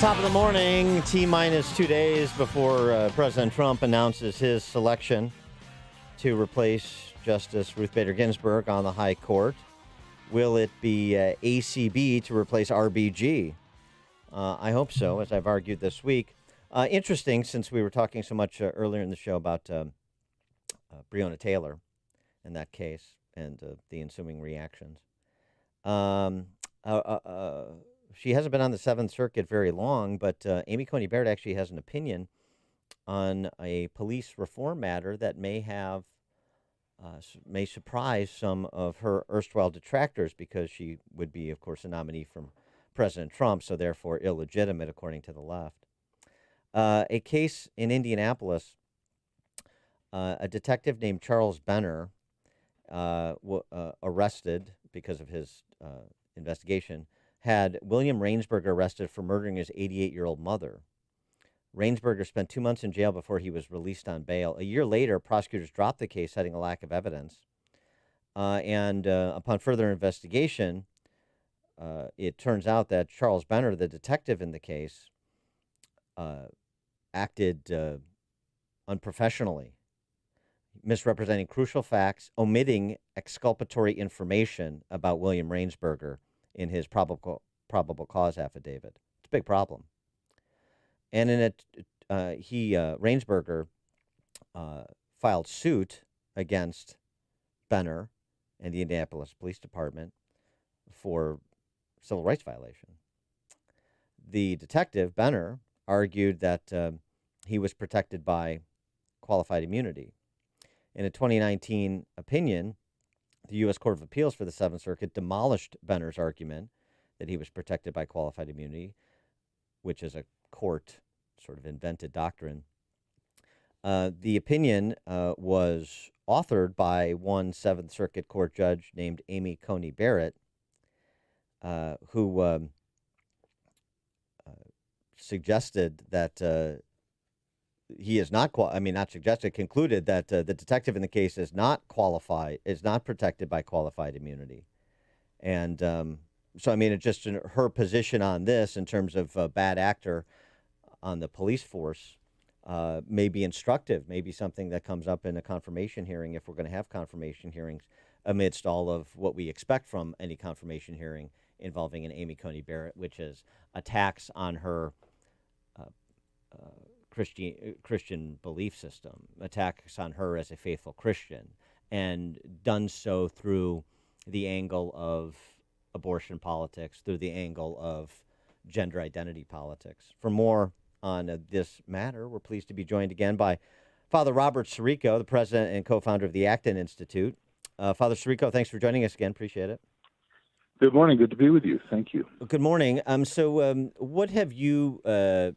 Top of the morning, T-minus 2 days before President Trump announces his selection to replace Justice Ruth Bader Ginsburg on the High Court. Will it be ACB to replace RBG? I hope so, as I've argued this week. Interesting, since we were talking so much earlier in the show about Breonna Taylor and that case and the ensuing reactions. She hasn't been on the Seventh Circuit very long, but Amy Coney Barrett actually has an opinion on a police reform matter that may surprise some of her erstwhile detractors, because she would be, of course, a nominee from President Trump, so therefore illegitimate, according to the left. A case in Indianapolis, a detective named Charles Benner arrested because of his investigation, had William Rainsberger arrested for murdering his 88-year-old mother. Rainsberger spent 2 months in jail before he was released on bail. A year later, prosecutors dropped the case, citing a lack of evidence. And upon further investigation, it turns out that Charles Benner, the detective in the case, acted unprofessionally, misrepresenting crucial facts, omitting exculpatory information about William Rainsberger in his probable cause affidavit. It's a big problem. And in it, Rainsberger filed suit against Benner and the Indianapolis Police Department for civil rights violation. The detective, Benner, argued that he was protected by qualified immunity. In a 2019 opinion, the U.S. Court of Appeals for the Seventh Circuit demolished Benner's argument that he was protected by qualified immunity, which is a court sort of invented doctrine. The opinion was authored by one Seventh Circuit Court judge named Amy Coney Barrett, who suggested that he is not concluded that the detective in the case is not protected by qualified immunity. And it's just her position on this in terms of a bad actor on the police force may be instructive, maybe something that comes up in a confirmation hearing, if we're going to have confirmation hearings, amidst all of what we expect from any confirmation hearing involving an Amy Coney Barrett, which is attacks on her Christian belief system, attacks on her as a faithful Christian, and done so through the angle of abortion politics, through the angle of gender identity politics. For more on this matter, we're pleased to be joined again by Father Robert Sirico, the president and co-founder of the Acton Institute. Father Sirico, thanks for joining us again. Appreciate it. Good morning. Good to be with you. Thank you. Good morning. So what have you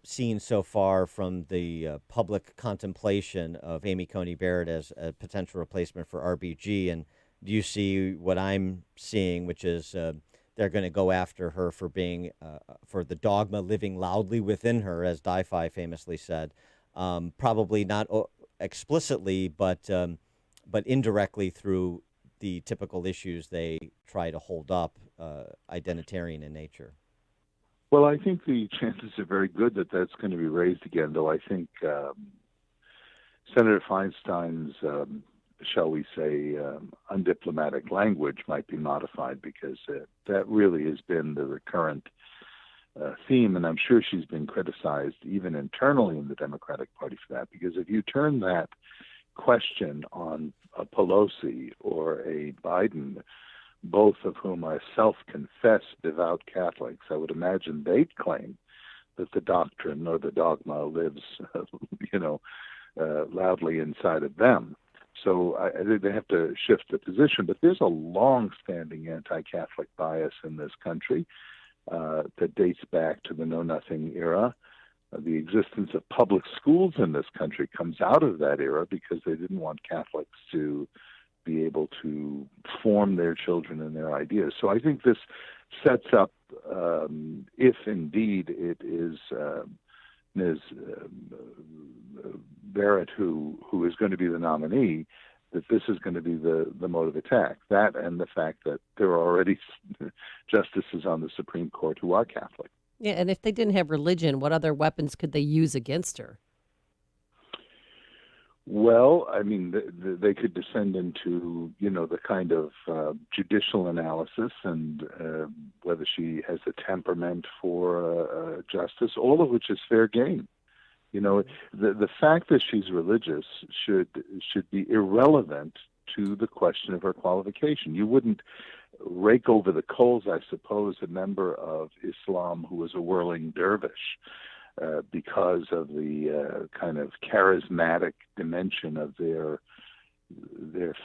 seen so far from the public contemplation of Amy Coney Barrett as a potential replacement for RBG? And do you see what I'm seeing, which is they're going to go after her for being, for the dogma living loudly within her, as Di-Fi famously said, probably not explicitly, but indirectly through the typical issues they try to hold up, identitarian in nature? Well, I think the chances are very good that that's going to be raised again, though I think Senator Feinstein's, shall we say, undiplomatic language might be modified, because that really has been the recurrent theme, and I'm sure she's been criticized even internally in the Democratic Party for that, because if you turn that question on a Pelosi or a Biden, both of whom are self-confessed devout Catholics, I would imagine they'd claim that the doctrine or the dogma lives, loudly inside of them. So I think they have to shift the position. But there's a long-standing anti-Catholic bias in this country that dates back to the Know Nothing era. The existence of public schools in this country comes out of that era, because they didn't want Catholics to be able to form their children and their ideas. So I think this sets up, if indeed it is Ms. Barrett who is going to be the nominee, that this is going to be the mode of attack. That, and the fact that there are already justices on the Supreme Court who are Catholic. Yeah, and if they didn't have religion, what other weapons could they use against her? Well, I mean, they could descend into, the kind of judicial analysis and whether she has a temperament for justice, all of which is fair game. The fact that she's religious should be irrelevant to the question of her qualification. You wouldn't rake over the coals, I suppose, a member of Islam who was a whirling dervish because of the kind of charismatic dimension of their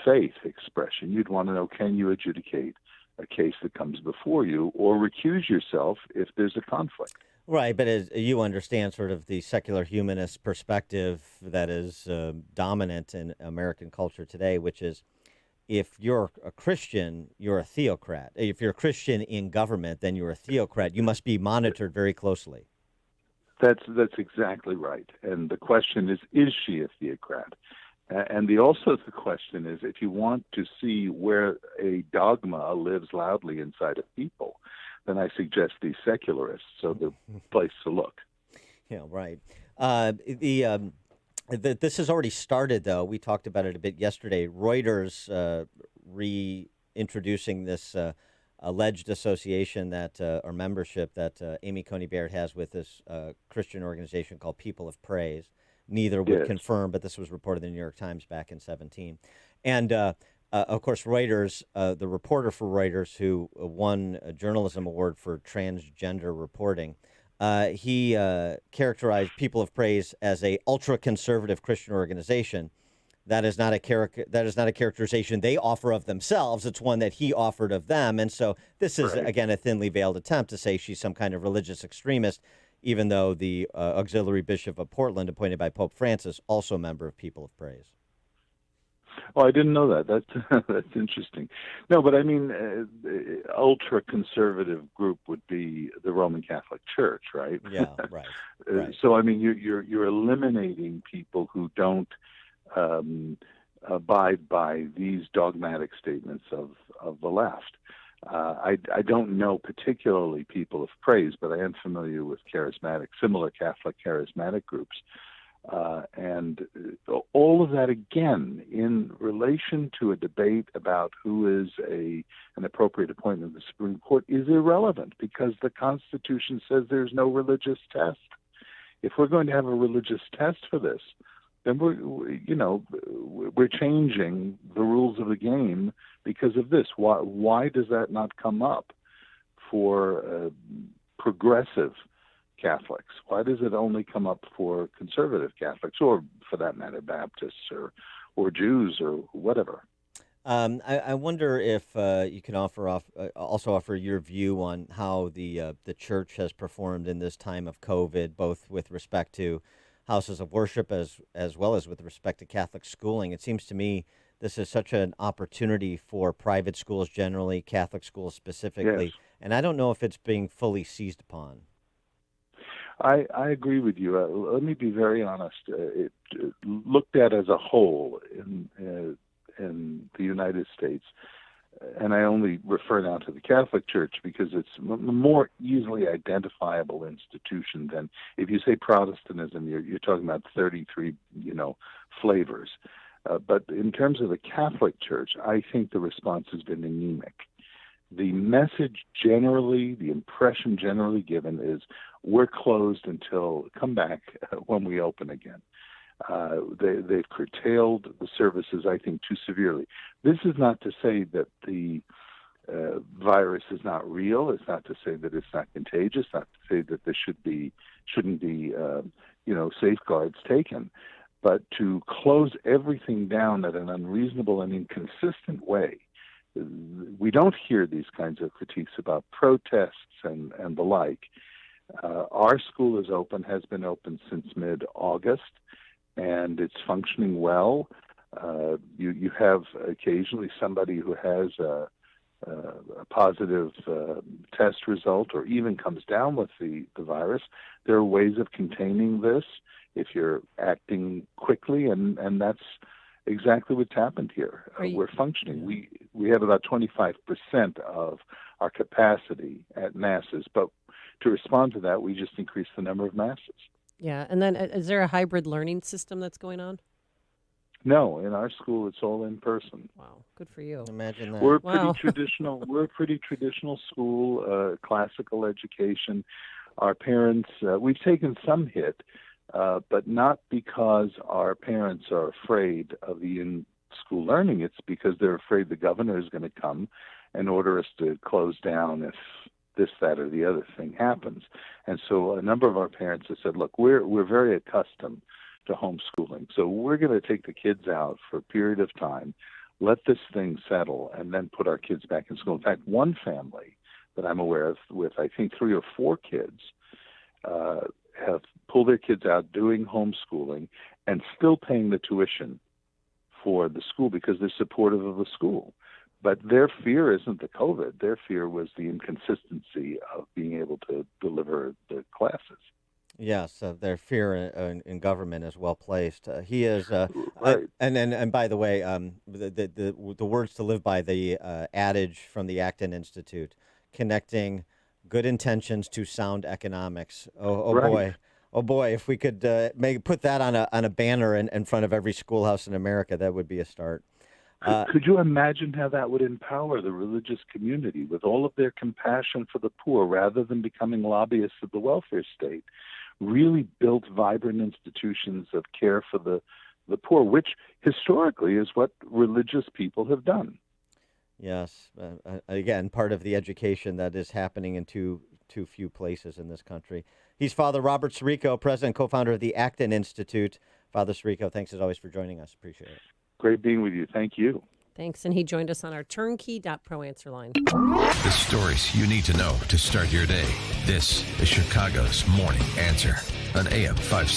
faith expression. You'd want to know, can you adjudicate a case that comes before you, or recuse yourself if there's a conflict? Right, but as you understand sort of the secular humanist perspective that is dominant in American culture today, which is if you're a Christian, you're a theocrat. If you're a Christian in government, then you're a theocrat. You must be monitored very closely. That's exactly right. And the question is she a theocrat? And also the question is, if you want to see where a dogma lives loudly inside of people, then I suggest the secularists are the place to look. Yeah, right. This has already started, though. We talked about it a bit yesterday. Reuters reintroducing this alleged association that or membership that Amy Coney Barrett has with this Christian organization called People of Praise. Neither would confirm, but this was reported in the New York Times back in 2017. And of course, Reuters, the reporter for Reuters, who won a journalism award for transgender reporting, he characterized People of Praise as a ultra-conservative Christian organization. That is not a characterization they offer of themselves. It's one that he offered of them. And so this is, again, a thinly veiled attempt to say she's some kind of religious extremist, even though the auxiliary bishop of Portland, appointed by Pope Francis, also a member of People of Praise. Oh, I didn't know that. That's interesting. No, but I mean, ultra-conservative group would be the Roman Catholic Church, right? Yeah, right. So I mean, you're eliminating people who don't abide by these dogmatic statements of the left. I don't know particularly People of Praise, but I am familiar with similar Catholic charismatic groups. And all of that, again, in relation to a debate about who is an appropriate appointment of the Supreme Court, is irrelevant because the Constitution says there's no religious test. If we're going to have a religious test for this, then we're changing the rules of the game because of this. Why does that not come up for progressive Catholics? Why does it only come up for conservative Catholics, or for that matter, Baptists or Jews or whatever? I wonder if you can also offer your view on how the church has performed in this time of COVID, both with respect to houses of worship as well as with respect to Catholic schooling. It seems to me this is such an opportunity for private schools generally, Catholic schools specifically, and I don't know if it's being fully seized upon. I agree with you. Let me be very honest. It looked at as a whole in the United States, and I only refer now to the Catholic Church because it's a more easily identifiable institution than if you say Protestantism. You're talking about 33, flavors. But in terms of the Catholic Church, I think the response has been anemic. The message generally, the impression generally given is we're closed until come back when we open again. They've curtailed the services, I think, too severely. This is not to say that the virus is not real. It's not to say that it's not contagious. Not to say that there shouldn't be safeguards taken. But to close everything down at an unreasonable and inconsistent way. We don't hear these kinds of critiques about protests and the like. Our school is open, has been open since mid-August, and it's functioning well. You have occasionally somebody who has a positive test result or even comes down with the virus. There are ways of containing this if you're acting quickly, and that's exactly what's happened here. We're functioning. We have about 25% of our capacity at masses, but to respond to that, we just increase the number of masses. Yeah. And then is there a hybrid learning system that's going on? No, in our school, it's all in person. Wow. Good for you. Imagine that. We're a Wow. pretty traditional. We're a pretty traditional school, classical education. Our parents, we've taken some hit, but not because our parents are afraid of the in-school learning. It's because they're afraid the governor is going to come and order us to close down if this, that, or the other thing happens. And so a number of our parents have said, look, we're very accustomed to homeschooling. So we're going to take the kids out for a period of time, let this thing settle, and then put our kids back in school. In fact, one family that I'm aware of with, I think, 3 or 4 kids have pulled their kids out doing homeschooling and still paying the tuition for the school because they're supportive of the school. But their fear isn't the COVID. Their fear was the inconsistency of being able to deliver the classes. Yes, their fear in government is well placed. He is, Right. and by the way, the words to live by, the adage from the Acton Institute, connecting good intentions to sound economics. Oh Right. boy! If we could put that on a banner in front of every schoolhouse in America, that would be a start. Could you imagine how that would empower the religious community with all of their compassion for the poor rather than becoming lobbyists of the welfare state? Really built vibrant institutions of care for the poor, which historically is what religious people have done. Yes, again, part of the education that is happening in too few places in this country. He's Father Robert Sirico, president, co-founder of the Acton Institute. Father Sirico, thanks as always for joining us. Appreciate it. Great being with you. Thank you. Thanks. And he joined us on our turnkey.pro answer line. The stories you need to know to start your day. This is Chicago's Morning Answer on AM 560.